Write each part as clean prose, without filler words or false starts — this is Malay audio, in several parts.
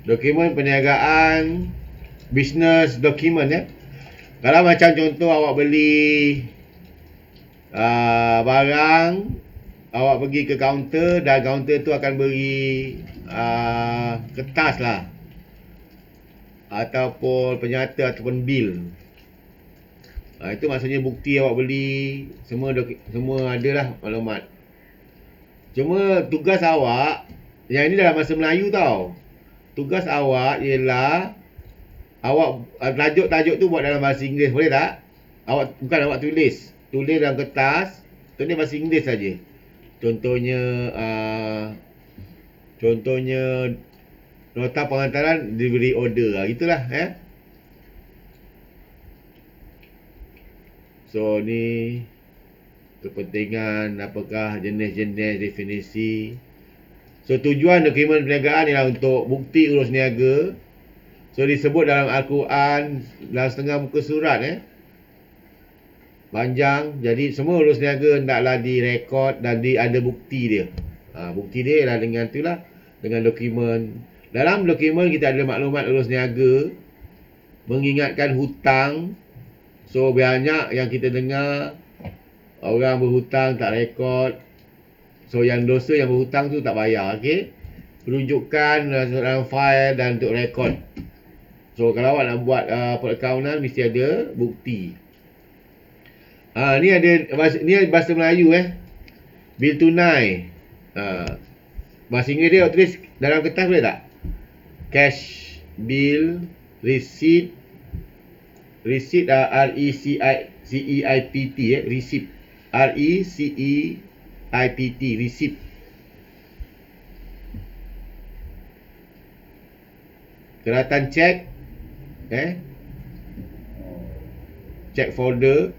Dokumen perniagaan, business dokumen ya. Kalau macam contoh awak beli barang, awak pergi ke kaunter dan kaunter tu akan beri kertas lah ataupun penyata ataupun bil. Itu maksudnya bukti awak beli, semua ada lah maklumat. Cuma tugas awak, yang ini dalam bahasa Melayu tau. Tugas awak ialah awak tajuk tu buat dalam bahasa Inggeris, boleh tak? Bukan awak tulis dalam kertas, tulis bahasa Inggeris saja. Contohnya nota pengantaran delivery order, gitulah So ni kepentingan, apakah jenis-jenis definisi. So tujuan dokumen perniagaan ialah untuk bukti urus niaga. So disebut dalam Al-Quran dalam setengah muka surat panjang. Jadi semua urus niaga hendaklah direkod dan ada bukti dia. Bukti dia ialah dengan itulah, dengan dokumen. Dalam dokumen kita ada maklumat urus niaga, mengingatkan hutang. So banyak yang kita dengar orang berhutang tak rekod. So yang dosa yang berhutang tu tak bayar, okey. Rujukan dalam file dan untuk rekod. So kalau awak nak buat perakaunan mesti ada bukti. Ni bahasa Melayu bil tunai. Bahasa Inggeris dia awak tulis dalam kertas boleh tak? Cash, bill, receipt, R-E-C-E-I-P-T, receipt. R-E-C-E-I-P-T, receipt. Keratan cek, check folder,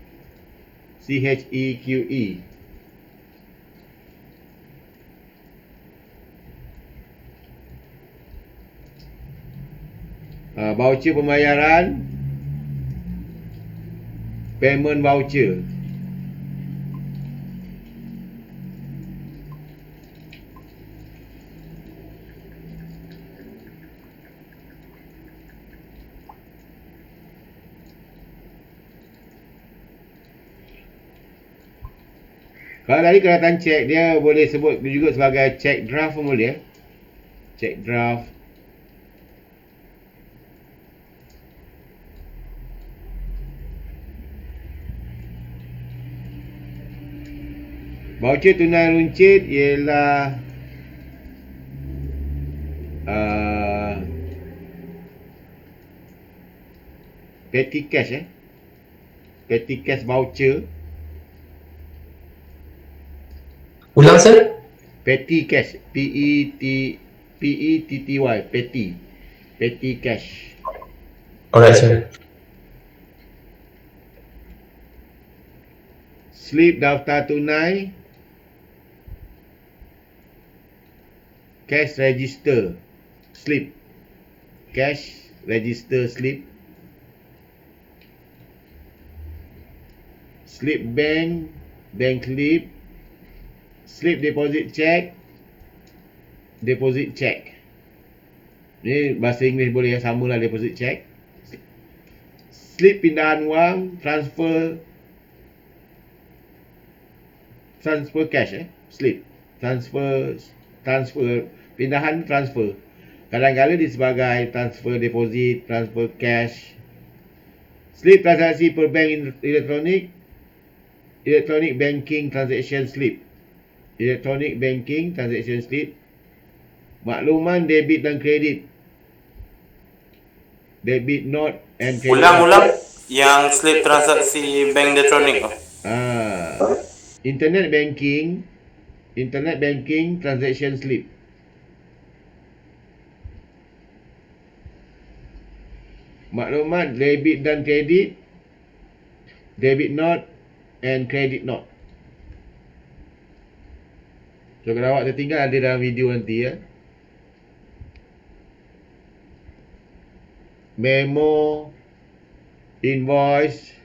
CHEQE. Voucher pembayaran, payment voucher. Kalau tadi keratan cek, dia boleh sebut juga sebagai check draft pun boleh. Check draft. Voucher tunai runcit ialah petty cash petty cash voucher. Ulang sir? Petty cash, P-E-T-T-Y, petty cash. Alright sir. Slip daftar tunai, cash register slip, cash register slip, slip bank slip, slip deposit check, deposit check. Ni bahasa Inggeris boleh samalah deposit check. Slip pindahan wang, transfer cash slip, transfer pindahan transfer. Kadang-kadang dia sebagai transfer deposit, transfer cash. Slip transaksi per bank electronic banking transaction slip. Electronic banking transaction slip. Makluman debit dan kredit. Debit note and credit. Ulang yang slip transaksi bank electronic. Internet banking transaction slip. Maklumat debit dan kredit, debit note and credit note. So kalau awak tertinggal ada dalam video nanti Memo, invoice,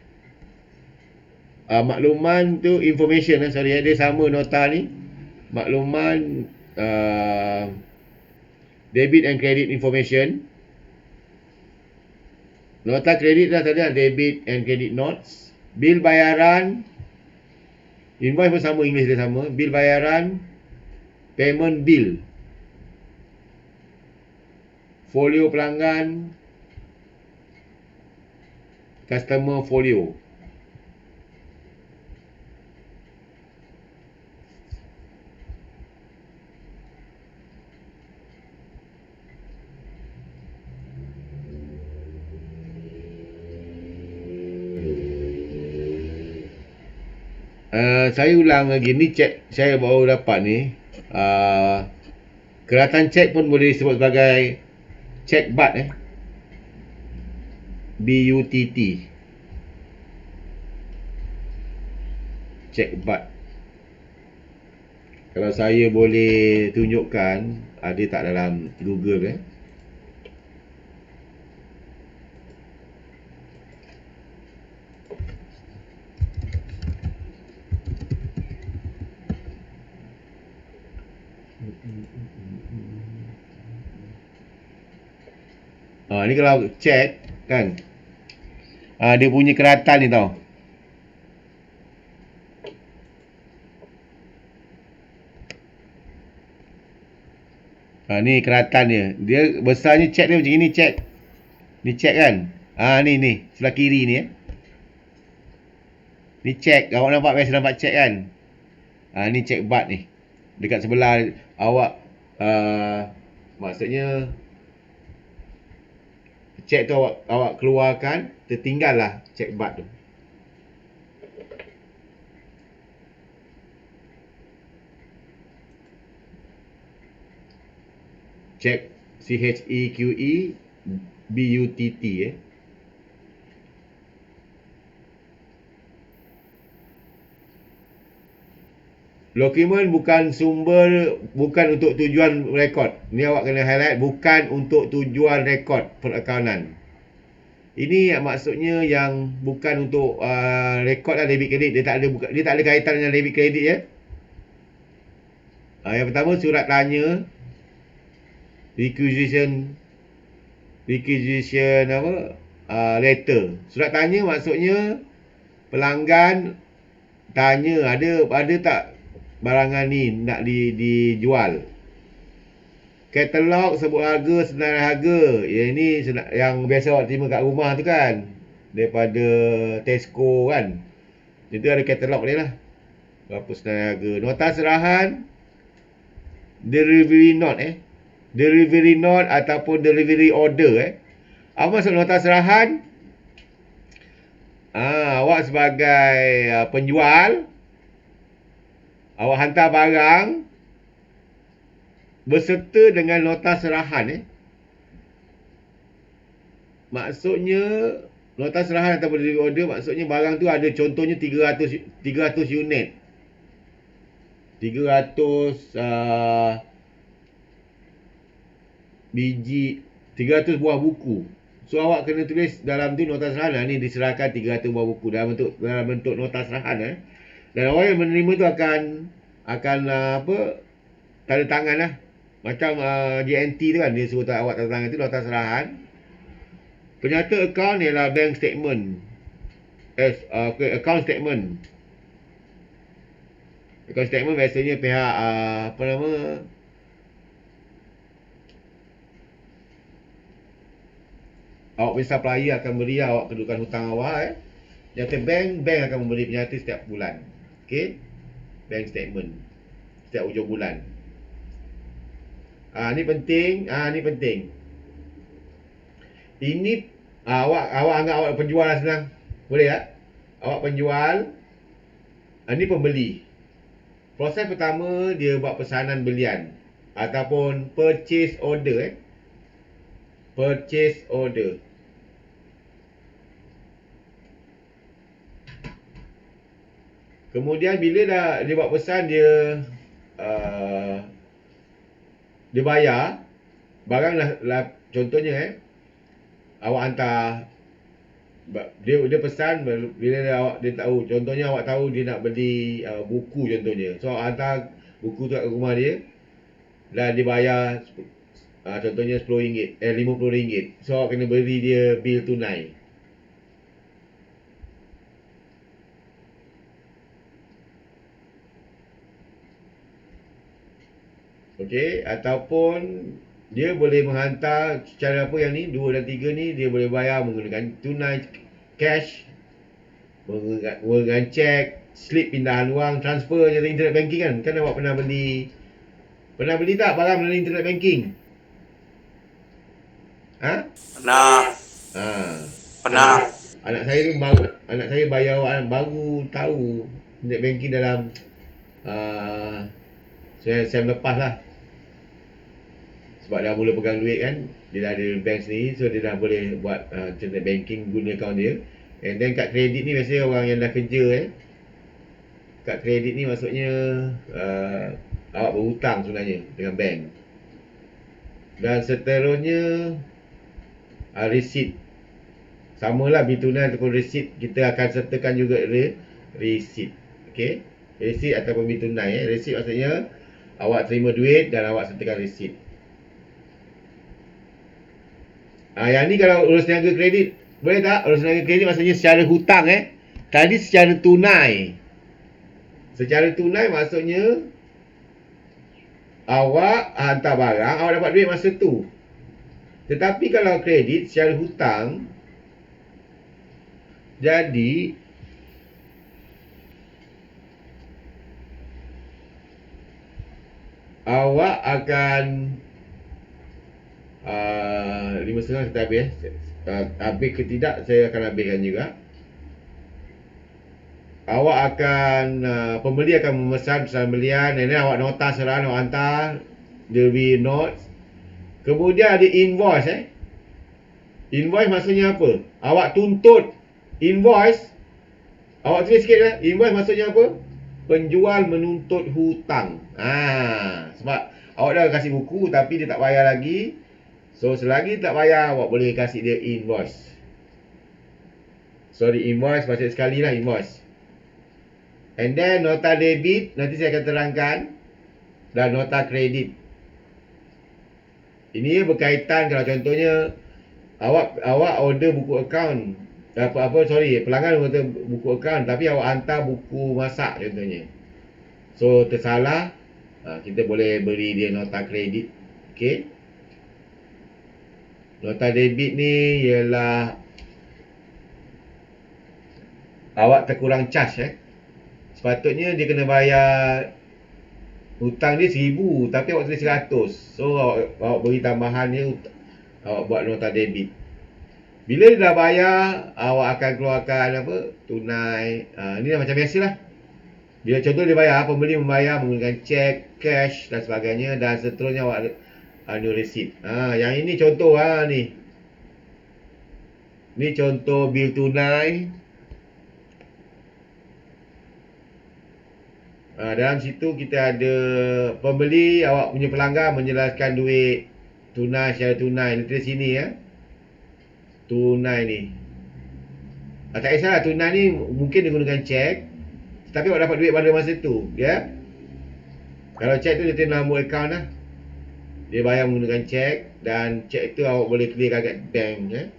makluman tu information dia sama nota ni. Makluman Debit and credit information. Nota kredit dah tadi, debit and credit notes. Bil bayaran, invoice pun sama, English dia sama. Bil bayaran, payment bill. Folio pelanggan, customer folio. Saya ulang lagi, ni cek saya baru dapat ni. Keratan cek pun boleh disebut sebagai cek BUTT BUTT. Cek BUTT. Kalau saya boleh tunjukkan, ada tak dalam Google ni kalau cek kan, dia punya keratan ni tau. Ni keratan dia. Dia besarnya cek dia macam ni, cek. Ni cek kan. Ni sebelah kiri ni Ni cek. Awak nampak, biasa nampak cek kan. Ni cek BUTT ni. Dekat sebelah awak, maksudnya cek tu awak keluarkan, tertinggal lah cek BUTT tu. Cek CHEQE BUTT Dokumen bukan sumber, bukan untuk tujuan rekod. Ni awak kena highlight, bukan untuk tujuan rekod perakaunan. Ini maksudnya yang bukan untuk rekod lah, debit kredit. Dia tak ada kaitan dengan debit kredit Yang pertama, surat tanya, requisition letter. Surat tanya maksudnya pelanggan tanya ada tak barangan ni nak dijual. Katalog sebut harga, senarai harga. Ini yang biasa awak terima kat rumah tu kan, daripada Tesco kan. Itu ada katalog dia lah, berapa senarai harga. Nota serahan, delivery note delivery note ataupun delivery order Apa maksud nota serahan? Awak sebagai penjual, awak hantar barang berserta dengan nota serahan Maksudnya nota serahan ataupun delivery order, maksudnya barang tu ada, contohnya 300 unit, 300 biji, 300 buah buku. So awak kena tulis dalam tu nota serahan, ni diserahkan 300 buah buku dalam bentuk nota serahan Dan orang yang menerima tu akan tanda tangan lah. Macam JNT tu kan, dia suruh awak tanda tangan tu, nota serahan. Penyata akaun ialah bank statement. Account statement. Account statement biasanya pihak awak punya supplier akan beri awak kedudukan hutang awak Penyata bank akan memberi penyata setiap bulan. Okey, bank statement setiap hujung bulan. Ni penting. Ini awak anggap awak penjual lah, senang. Boleh tak? Awak penjual, ni pembeli. Proses pertama, dia buat pesanan belian ataupun purchase order Purchase order. Kemudian bila dah dia buat pesan, dia bayar barang lah, contohnya awak hantar, dia pesan, bila dia tahu, contohnya awak tahu dia nak beli buku contohnya, so awak hantar buku tu kat rumah dia dan dia bayar Contohnya RM10, RM50. So awak kena beri dia bil tunai. Okey, ataupun dia boleh menghantar secara apa yang ni, 2 dan 3 ni dia boleh bayar menggunakan tunai, cash, menggunakan cek, slip pindahan wang, transfer je internet banking kan. Kan awak pernah beli tak barang melalui internet banking? Ha? Pernah. Ha. Pernah. Anak saya bayar awak baru tahu internet banking dalam saya lepas lah. Sebab dah mula pegang duit kan, dia dah ada bank sendiri, so dia dah boleh buat internet banking guna akaun dia. And then kad kredit ni biasanya orang yang dah kerja kad kredit ni maksudnya awak berhutang sebenarnya dengan bank. Dan seterusnya resit. Samalah bil tunai ataupun resit, kita akan sertakan juga resit. Okey, resit ataupun bil tunai. Resit maksudnya awak terima duit dan awak sertakan resit. Yang ni kalau urus niaga kredit, boleh tak? Urus niaga kredit maksudnya secara hutang Tadi secara tunai. Secara tunai maksudnya awak hantar barang, awak dapat duit masa tu. Tetapi kalau kredit secara hutang, jadi awak akan 5.5 kita habis habis ke tidak, saya akan habiskan juga. Awak akan pembeli akan memesan pembelian, dan awak nota serahan, awak hantar, there will be notes. Kemudian ada invoice Invoice maksudnya apa? Awak tuntut invoice. Awak tulis sikit invoice maksudnya apa? Penjual menuntut hutang. Sebab awak dah kasih buku tapi dia tak bayar lagi. So selagi tak bayar, awak boleh kasih dia invoice. Sorry, invoice maksud sekali lah invoice. And then nota debit, nanti saya akan terangkan. Dan nota kredit. Ini berkaitan kalau contohnya awak order buku akaun. Pelanggan order buku akaun tapi awak hantar buku masak contohnya. So tersalah, kita boleh beri dia nota kredit. Okey. Nota debit ni ialah awak terkurang charge Sepatutnya dia kena bayar hutang dia 1,000 tapi awak tulis 100. So awak beri tambahan dia, awak buat nota debit. Bila dia dah bayar, awak akan keluarkan tunai. Ni dah macam biasalah. Bila contoh dia bayar, pembeli membayar menggunakan cek, cash dan sebagainya, dan seterusnya awak ada resit. Yang ini contoh ni. Ni contoh bil tunai. Dalam situ kita ada pembeli, awak punya pelanggan menjelaskan duit tunai secara tunai. Ni tulis sini tunai ni. Tak kisahlah tunai ni mungkin dia gunakan cek, tapi awak dapat duit pada masa tu, Kalau cek tu dia tulis nombor akaun Dia bayar menggunakan cek, dan cek tu awak boleh clearkan kat bank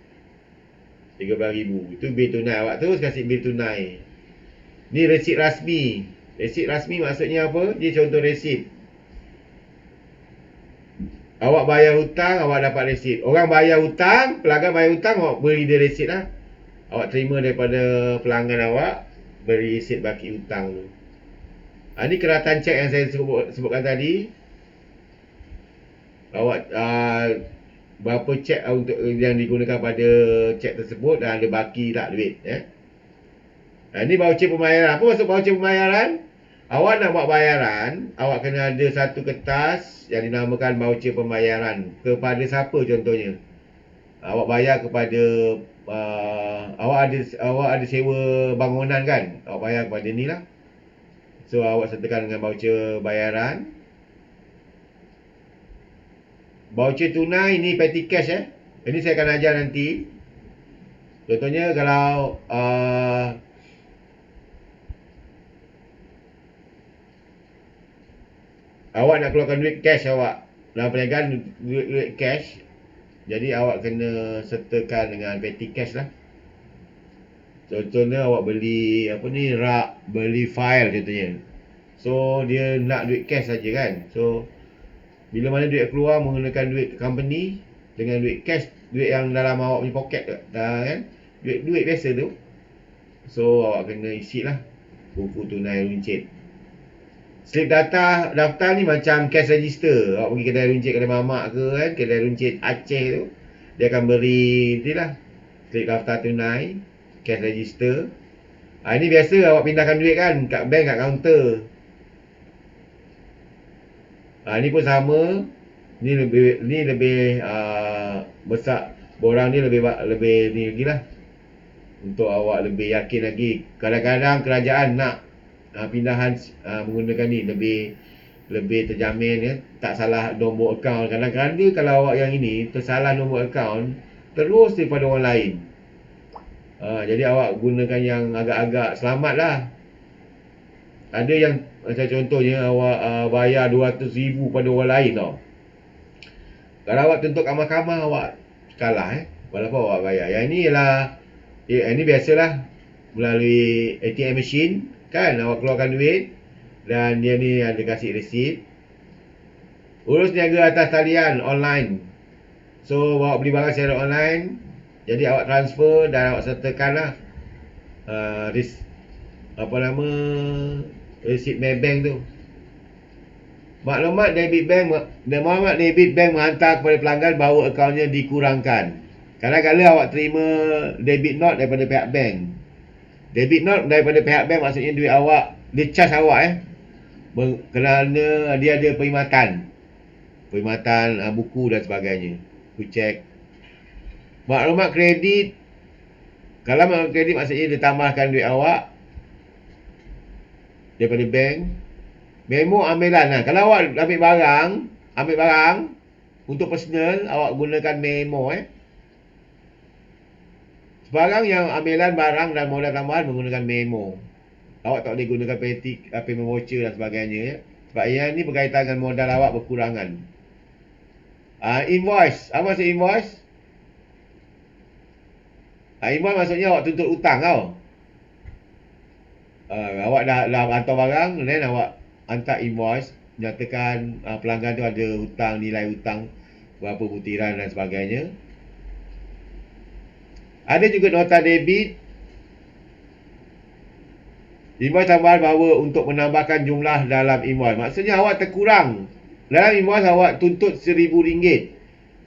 RM13,000. Itu bil tunai. Awak terus kasih bil tunai. Ni resit rasmi. Resit rasmi maksudnya apa? Dia contoh resit. Awak bayar hutang, awak dapat resit. Orang bayar hutang, pelanggan bayar hutang, awak beri dia resit Awak terima daripada pelanggan awak, beri resit baki hutang tu. Ni keratan cek yang saya sebutkan tadi. Awak berapa cek untuk yang digunakan pada cek tersebut, dan ada baki tak duit Ini voucher pembayaran. Apa maksud voucher pembayaran? Awak nak buat bayaran, awak kena ada satu kertas yang dinamakan voucher pembayaran. Kepada siapa contohnya? Awak bayar kepada awak ada sewa bangunan kan? Awak bayar kepada ni lah. So awak sertakan dengan voucher bayaran. Voucher tunai ni petty cash Ini saya akan ajar nanti. Contohnya kalau awak nak keluarkan duit cash awak dalam perniagaan duit cash, jadi awak kena sertakan dengan petty cash lah. Contohnya awak beli apa ni, rak, beli file contohnya. So dia nak duit cash saja kan. So bila mana duit keluar menggunakan duit company dengan duit cash, duit yang dalam awak punya poket tu, kan? Duit biasa tu. So awak kena isi lah buku tunai runcit. Slip daftar ni macam cash register. Awak pergi kedai runcit, kedai mamak ke kan, kedai runcit Aceh tu, dia akan beri ni lah, slip daftar tunai, cash register. Ini biasa awak pindahkan duit kan kat bank, kat kaunter. Ni pun sama. Ni lebih besar. Borang ni lebih ni lagi lah, untuk awak lebih yakin lagi. Kadang-kadang kerajaan nak pindahan menggunakan ni lebih terjamin ya, tak salah nombor akaun. Kadang-kadang dia kalau awak yang ini tersalah nombor akaun terus daripada orang lain. Jadi awak gunakan yang agak-agak selamat lah. Ada yang macam contohnya awak bayar 200,000 pada orang lain tau. Kalau awak tuntut kat mahkamah, awak kalah walaupun awak bayar. Yang ni ialah ini biasalah melalui ATM machine kan, awak keluarkan duit dan dia ni ada kasih resit. Urus niaga atas talian online. So awak beli barang secara online, jadi awak transfer dan awak sertakanlah resit Maybank tu. Maklumat debit bank menghantar kepada pelanggan bahawa akaunnya dikurangkan. Kadang-kadang awak terima debit note daripada pihak bank. Debit note daripada pihak bank maksudnya duit awak, dia charge awak kerana dia ada perkhidmatan buku dan sebagainya. You check. Maklumat kredit, kalau maklumat kredit maksudnya dia tambahkan duit awak daripada bank. Memo ambilan. Kalau awak ambil barang untuk personal, awak gunakan memo Sebarang yang ambilan barang dan modal tambahan menggunakan memo. Awak tak boleh gunakan payment voucher dan sebagainya sebab yang ni berkaitan dengan modal awak berkurangan. Invoice. Apa maksud invoice? Invoice maksudnya awak tuntut hutang tau. Awak dah hantar barang, then awak hantar invoice, nyatakan pelanggan tu ada hutang, nilai hutang berapa butiran dan sebagainya. Ada juga nota debit. Invoice tambahan bahawa untuk menambahkan jumlah dalam invoice. Maksudnya awak terkurang. Dalam invoice awak tuntut RM1,000.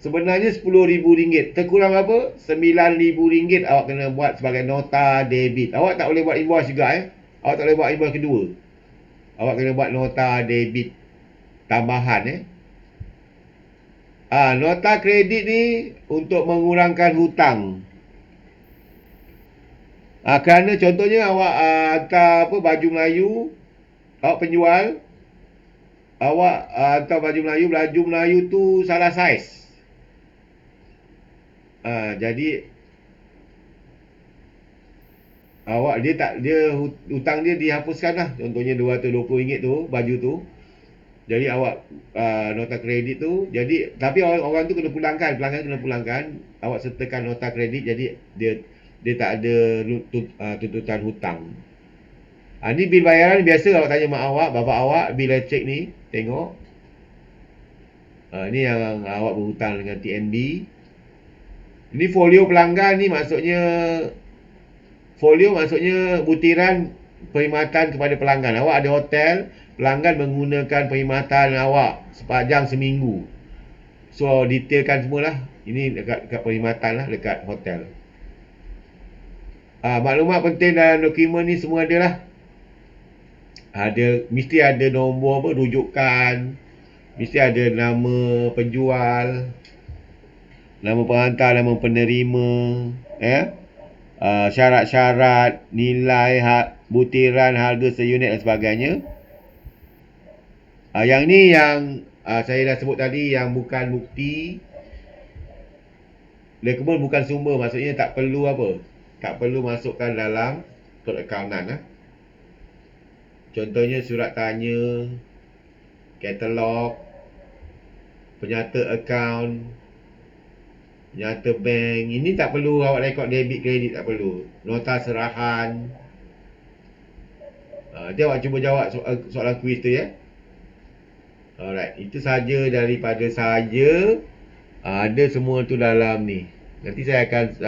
Sebenarnya RM10,000. Terkurang berapa? RM9,000 awak kena buat sebagai nota debit. Awak tak boleh buat invoice juga Awak tak boleh buat invoice kedua. Awak kena buat nota debit tambahan nota kredit ni untuk mengurangkan hutang. Kerana contohnya awak hantar baju Melayu, awak penjual, awak hantar baju Melayu tu salah saiz. Jadi awak hutang dia dihapuskan lah. Contohnya RM220 tu baju tu. Jadi awak nota kredit tu, jadi tapi orang tu kena pulangkan, pelanggan kena pulangkan. Awak sertakan nota kredit, jadi dia tak ada tuntutan hutang. Ni bil bayaran biasa awak tanya mak awak, bapa awak, bil cek ni, tengok. Ni yang awak berhutang dengan TNB. Ini folio pelanggan ni maksudnya butiran perkhidmatan kepada pelanggan. Awak ada hotel, pelanggan menggunakan perkhidmatan awak sepanjang seminggu. So detailkan semualah. Ini dekat perkhidmatan lah, dekat hotel. Maklumat penting dalam dokumen ni semua adalah mesti ada nombor rujukan, mesti ada nama penjual, nama penghantar, nama penerima, syarat-syarat, nilai, butiran, harga seunit dan sebagainya. Yang ni yang saya dah sebut tadi, yang bukan bukti. Dokumen bukan sumber, maksudnya tak perlu tak perlu masukkan dalam kod accountant. Contohnya surat tanya, katalog, penyata akaun, penyata bank. Ini tak perlu awak rekod debit kredit, tak perlu. Nota serahan. Nanti awak cuba jawab soalan kuis tu ya. Alright, itu saja daripada saya. Ada semua tu dalam ni. Nanti saya akan